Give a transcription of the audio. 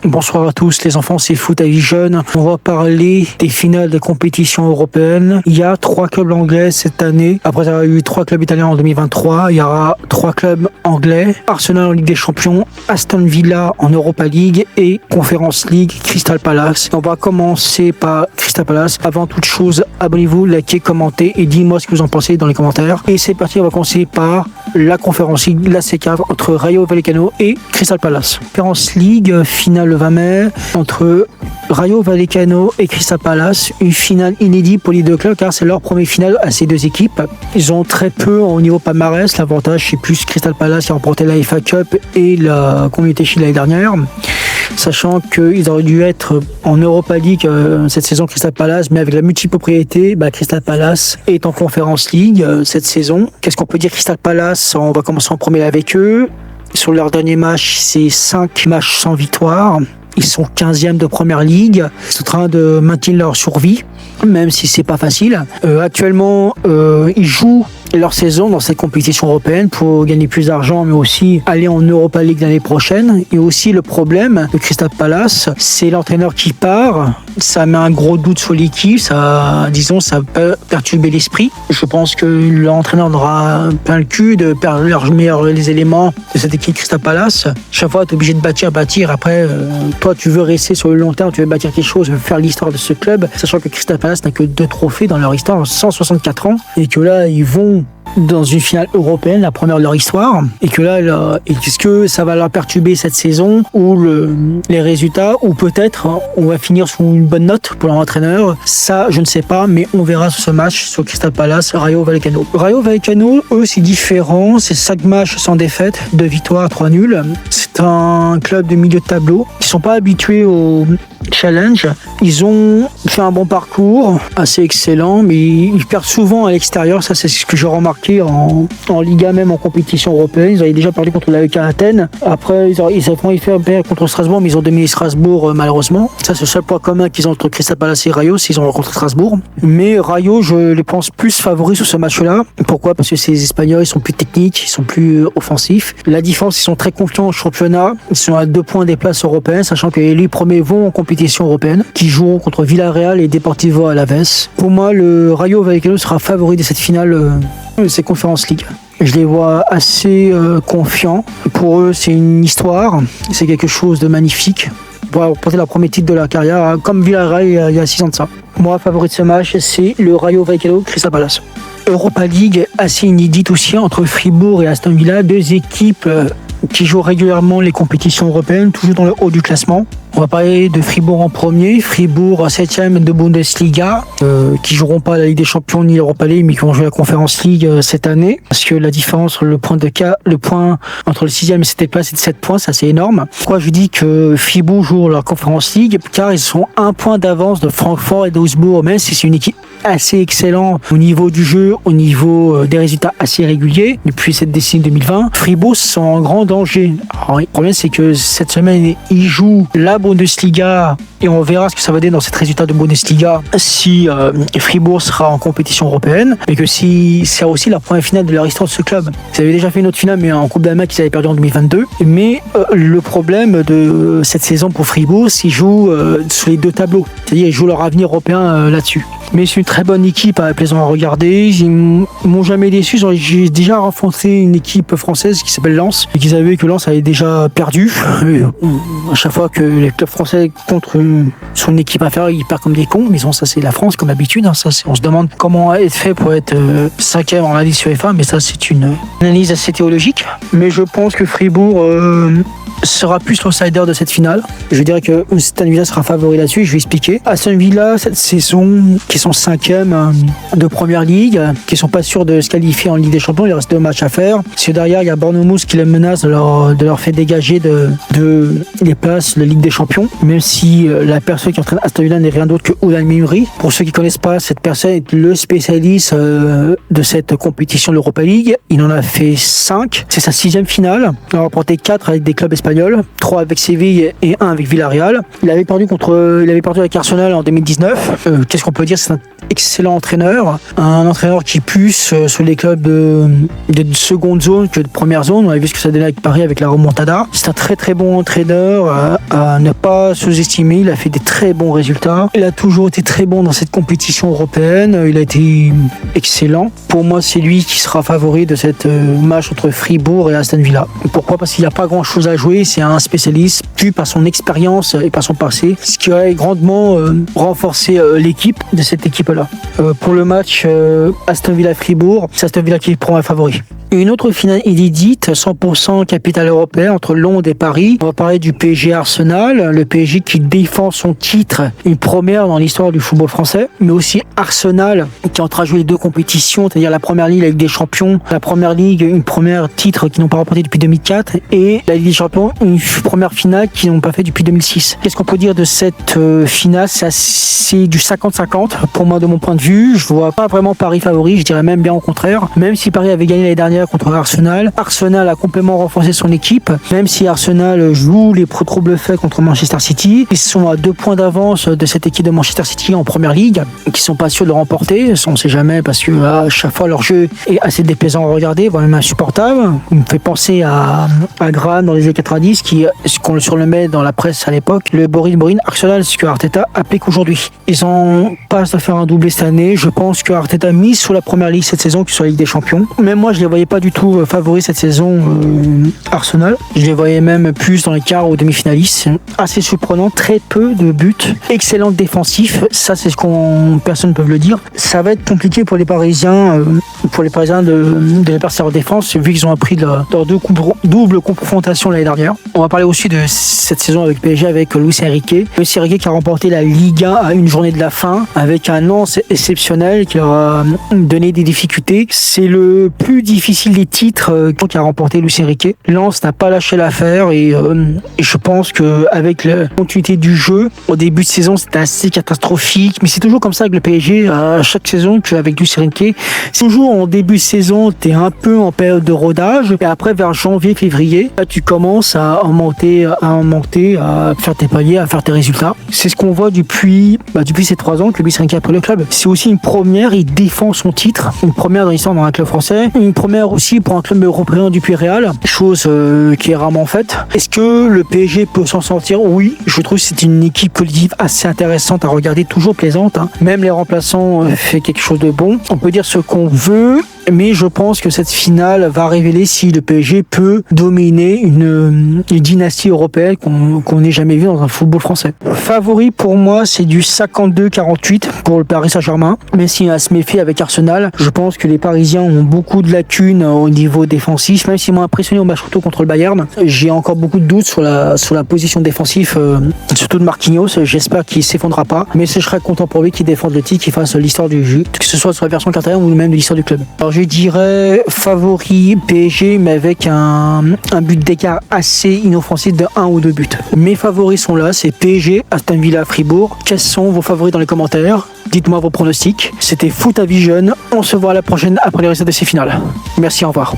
Bonsoir à tous les enfants, c'est Foot à Vie Jeune. On va parler des finales des compétitions européennes. Il y a 3 clubs anglais cette année. Après avoir eu 3 clubs italiens en 2023, il y aura 3 clubs anglais. Arsenal en Ligue des Champions, Aston Villa en Europa League et Conference League Crystal Palace. On va commencer par Crystal Palace. Avant toute chose, abonnez-vous, likez, commentez et dites-moi ce que vous en pensez dans les commentaires. Et c'est parti, on va commencer par la Conference League, la C4 entre Rayo Vallecano et Crystal Palace. Conference League, finale le 20 mai entre Rayo Vallecano et Crystal Palace. Une finale inédite pour les deux clubs car c'est leur première finale à ces deux équipes. Ils ont très peu au niveau palmarès. L'avantage c'est plus Crystal Palace qui a remporté la FA Cup et la Community Shield l'année dernière. Sachant qu'ils auraient dû être en Europa League cette saison Crystal Palace, mais avec la multipropriété, Crystal Palace est en Conference League cette saison. Qu'est-ce qu'on peut dire Crystal Palace? On va commencer en premier avec eux. Sur leur dernier match, c'est 5 matchs sans victoire. Ils sont 15e de Première Ligue. Ils sont en train de maintenir leur survie, même si c'est pas facile. Actuellement, ils jouent leur saison dans cette compétition européenne pour gagner plus d'argent, mais aussi aller en Europa League l'année prochaine. Et aussi le problème de Crystal Palace, c'est l'entraîneur qui part. Ça met un gros doute sur l'équipe, ça peut perturber l'esprit. Je pense que l'entraîneur aura plein le cul de perdre les éléments de cette équipe Crystal Palace. Chaque fois, tu es obligé de bâtir. Après, toi, tu veux rester sur le long terme, tu veux bâtir quelque chose, tu veux faire l'histoire de ce club, sachant que Crystal Palace n'a que 2 trophées dans leur histoire en 164 ans, et que là, ils vont dans une finale européenne, la première de leur histoire, et que là, est-ce que ça va leur perturber cette saison ou les résultats, ou peut-être on va finir sous une bonne note pour leur entraîneur. Ça, je ne sais pas, mais on verra sur ce match sur Crystal Palace, Rayo Vallecano. Rayo Vallecano, eux, c'est différent, c'est 5 matchs sans défaite, 2 victoires, 3 nuls. C'est un club de milieu de tableau qui sont pas habitués au challenge. Ils ont fait un bon parcours, assez excellent, mais ils perdent souvent à l'extérieur. Ça, c'est ce que j'ai remarqué en Liga, même en compétition européenne. Ils avaient déjà perdu contre l'AEK Athènes. Après, ils ont fait contre Strasbourg, mais ils ont dominé Strasbourg malheureusement. Ça, c'est le seul point commun qu'ils ont entre Crystal Palace et Rayo, s'ils ont rencontré Strasbourg. Mais Rayo, je les pense plus favoris sur ce match-là. Pourquoi? Parce que ces Espagnols, ils sont plus techniques, ils sont plus offensifs. La différence, ils sont très confiants au championnat. Ils sont à 2 points des places européennes, sachant que les premiers vont en compétition européenne, qui joueront contre Villarreal et Deportivo Alavés. Pour moi, le Rayo Vallecano sera favori de cette finale c'est Conference League. Je les vois assez confiants. Pour eux, c'est une histoire, c'est quelque chose de magnifique. Pour remporter leur premier titre de leur carrière, comme Villarreal il y a 6 ans de ça. Moi, favori de ce match, c'est le Rayo Vallecano Crystal Palace. Europa League, assez inédite aussi entre Fribourg et Aston Villa, 2 équipes qui jouent régulièrement les compétitions européennes, toujours dans le haut du classement. On va parler de Fribourg en premier. Fribourg 7e de Bundesliga, qui joueront pas la Ligue des Champions ni l'Europa League, mais qui vont jouer la Conference League cette année. Parce que la différence, le point entre le 6e et 7e place, c'est de 7 points, ça c'est énorme. Pourquoi je dis que Fribourg joue la Conference League? Car ils sont 1 point d'avance de Francfort et d'Augsbourg, même si c'est une équipe assez excellente au niveau du jeu, au niveau des résultats assez réguliers depuis cette décennie 2020. Fribourg sont en grand danger. Alors, le problème, c'est que cette semaine, ils jouent la Bundesliga et on verra ce que ça va donner dans cet résultat de Bundesliga si Fribourg sera en compétition européenne, mais que si c'est aussi la première finale de leur histoire de ce club. Ils avaient déjà fait une autre finale, mais en Coupe d'Allemagne qu'ils avaient perdu en 2022. Mais le problème de cette saison pour Fribourg, c'est qu'ils jouent sur les 2 tableaux, c'est-à-dire ils jouent leur avenir européen là-dessus. Mais c'est une très bonne équipe, plaisant à regarder. Ils m'ont jamais déçu. J'ai déjà rencontré une équipe française qui s'appelle Lens, et qu'ils avaient que Lens avait déjà perdu. À chaque fois que les clubs français contre son équipe inférieure, ils perdent comme des cons. Mais bon, ça c'est la France comme d'habitude. On se demande comment être fait pour être 5e en indice UEFA, mais ça c'est une analyse assez théologique. Mais je pense que Fribourg sera plus l'outsider de cette finale. Je dirais que Aston Villa sera favori là-dessus, je vais expliquer. Aston Villa, cette saison, qui sont 5e de Première Ligue, qui sont pas sûrs de se qualifier en Ligue des Champions, il reste 2 matchs à faire. Parce que derrière, il y a Bournemouth qui les menace de leur faire dégager de les places de la Ligue des Champions, même si la personne qui entraîne Aston Villa n'est rien d'autre que Unai Emery. Pour ceux qui connaissent pas, cette personne est le spécialiste de cette compétition de l'Europa League. Il en a fait 5. C'est sa 6e finale. Il a remporté 4 avec des clubs espagnols espagnols, 3 avec Séville et 1 avec Villarreal. Il avait perdu avec Arsenal en 2019. Qu'est-ce qu'on peut dire? C'est un excellent entraîneur, un entraîneur qui pousse sur les clubs de seconde zone que de première zone. On a vu ce que ça donnait avec Paris avec la remontada. C'est un très très bon entraîneur à ne pas sous-estimer. Il a fait des très bons résultats. Il a toujours été très bon dans cette compétition européenne. Il a été excellent. Pour moi, c'est lui qui sera favori de cette match entre Fribourg et Aston Villa. Pourquoi? Parce qu'il n'y a pas grand-chose à jouer. C'est un spécialiste, vu par son expérience et par son passé, ce qui aurait grandement renforcé l'équipe de cette équipe-là. Pour le match Aston Villa-Fribourg, c'est Aston Villa qui prend un favori. Une autre finale inédite, 100% capitale européenne entre Londres et Paris. On va parler du PSG Arsenal, le PSG qui défend son titre, une première dans l'histoire du football français, mais aussi Arsenal qui est en train de jouer les deux compétitions, c'est-à-dire la première ligue, la Ligue des Champions, la première ligue, une première titre qu'ils n'ont pas remporté depuis 2004, et la Ligue des Champions, une première finale qu'ils n'ont pas fait depuis 2006. Qu'est-ce qu'on peut dire de cette finale? C'est du 50-50 pour moi de mon point de vue. Je vois pas vraiment Paris favori, je dirais même bien au contraire. Même si Paris avait gagné l'année dernière contre Arsenal, Arsenal a complètement renforcé son équipe. Même si Arsenal joue les troubles faits contre Manchester City, ils sont à 2 points d'avance de cette équipe de Manchester City en première ligue, qui sont pas sûrs de le remporter. On sait jamais parce que à chaque fois leur jeu est assez déplaisant à regarder, voire même insupportable. Il me fait penser à Graham dans les années 90, qu'on le surnommait dans la presse à l'époque, le Borin Arsenal, ce que Arteta applique aujourd'hui. Ils en passent à faire un doublé cette année. Je pense que Arteta mise sur la première ligue cette saison, que sur la Ligue des Champions. Même moi, je les voyais pas du tout favoris cette saison, Arsenal. Je les voyais même plus dans les quarts ou demi-finalistes. Assez surprenant, très peu de buts, excellent défensif. Ça, c'est ce qu'on personne ne peut le dire. Ça va être compliqué pour les Parisiens, de les percer en défense, vu qu'ils ont appris leur double confrontation l'année dernière. On va parler aussi de cette saison avec PSG, avec Luis Enrique. Luis Enrique qui a remporté la Ligue 1 à une journée de la fin, avec un Lens exceptionnel qui leur a donné des difficultés. C'est le plus difficile des titres qu'a remporté Luis Enrique. Lens n'a pas lâché l'affaire et je pense qu'avec la continuité du jeu, au début de saison, c'était assez catastrophique. Mais c'est toujours comme ça avec le PSG, à chaque saison qu'avec Luis Enrique. C'est toujours en début de saison, tu es un peu en période de rodage. Et après, vers janvier, février, là, tu commences à monter, à faire tes paliers, à faire tes résultats. C'est ce qu'on voit depuis ces 3 ans que Luis Enrique a pris le club. C'est aussi une première, il défend son titre. Une première dans l'histoire dans un club français. Une première aussi pour un club européen du Puy-Réal. Chose qui est rarement faite. Est-ce que le PSG peut s'en sortir? Oui, je trouve que c'est une équipe collective assez intéressante à regarder, toujours plaisante. Même les remplaçants fait quelque chose de bon. On peut dire ce qu'on veut, mais je pense que cette finale va révéler si le PSG peut dominer une dynastie européenne qu'on n'ait jamais vue dans un football français. Favori pour moi, c'est du 52-48 pour le Paris Saint-Germain. Mais si à se méfier avec Arsenal, je pense que les Parisiens ont beaucoup de lacunes au niveau défensif, même s'ils m'ont impressionné au match retour contre le Bayern. J'ai encore beaucoup de doutes sur la position défensive, surtout de Marquinhos. J'espère qu'il ne s'effondrera pas, mais je serais content pour lui qu'il défende le titre, qu'il fasse l'histoire du jeu, que ce soit sur la version quatrième ou même de l'histoire du club. Alors je dirais favori PSG, mais avec un but d'écart assez inoffensif de 1 ou 2 buts. Mes favoris sont là, c'est PSG, Aston Villa, Fribourg. Quels sont vos favoris dans les commentaires? Dites-moi vos pronostics. C'était Foot à Vision. On se voit à la prochaine après les résultats de ces finales. Merci, au revoir.